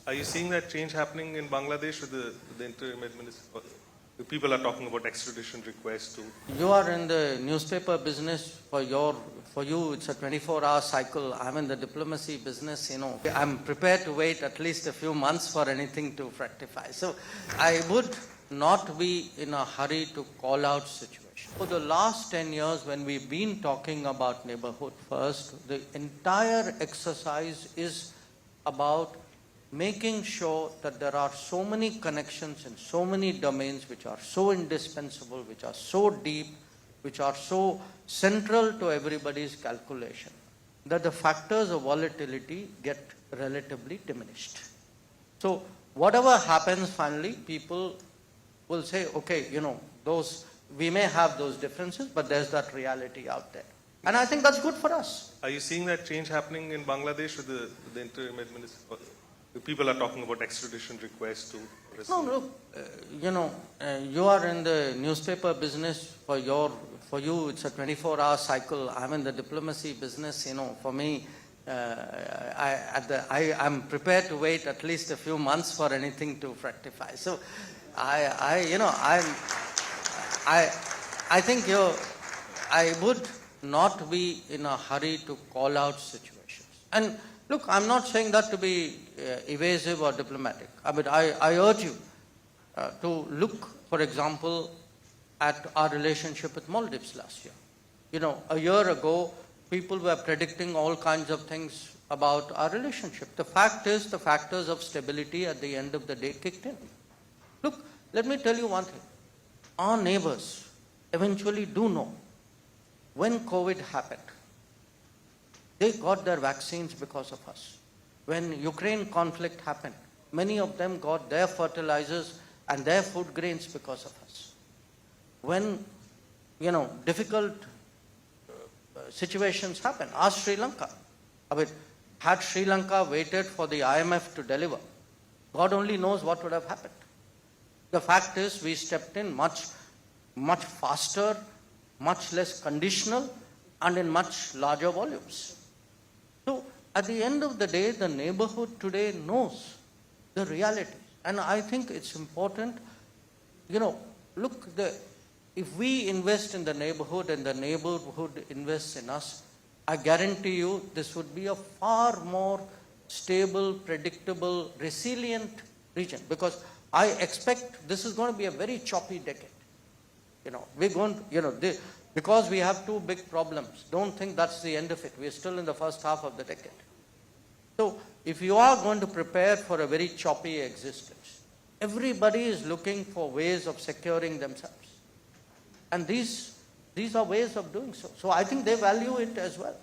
Are you seeing that change happening in Bangladesh with the interim administration? People are talking about extradition requests too. You are in the newspaper business. For you, it's a 24-hour cycle. I'm in the diplomacy business. I'm prepared to wait at least a few months for anything to fructify. So I would not be in a hurry to call out situations. For the last 10 years, when we've been talking about neighborhood first, the entire exercise is about making sure that there are so many connections in so many domains which are so indispensable, which are so deep, which are so central to everybody's calculation, that the factors of volatility get relatively diminished. So whatever happens finally, people will say, okay, we may have those differences, but there's that reality out there. And I think that's good for us. Are you seeing that change happening in Bangladesh with the interim administration? People are talking about extradition requests too. No, look, you are in the newspaper business. For you, it's a 24-hour cycle. I'm in the diplomacy business. For me, I'm prepared to wait at least a few months for anything to fructify. So, I think I would not be in a hurry to call out situations. And look, I'm not saying that to be evasive or diplomatic. I mean, I urge you to look, for example, at our relationship with Maldives last year. A year ago, people were predicting all kinds of things about our relationship. The fact is, the factors of stability at the end of the day kicked in. Look, let me tell you one thing. Our neighbors eventually do know when COVID happened, they got their vaccines because of us. When Ukraine conflict happened, many of them got their fertilizers and their food grains because of us. When, difficult situations happen, ask Sri Lanka. I mean, had Sri Lanka waited for the IMF to deliver, God only knows what would have happened. The fact is, we stepped in much faster, much less conditional, and in much larger volumes. So, at the end of the day, the neighborhood today knows the reality. And I think it's important, look, if we invest in the neighborhood and the neighborhood invests in us, I guarantee you this would be a far more stable, predictable, resilient region. Because I expect this is going to be a very choppy decade. We're going to, because we have two big problems. Don't think that's the end of it. We're still in the first half of the decade. So if you are going to prepare for a very choppy existence, everybody is looking for ways of securing themselves. And these are ways of doing so. So I think they value it as well.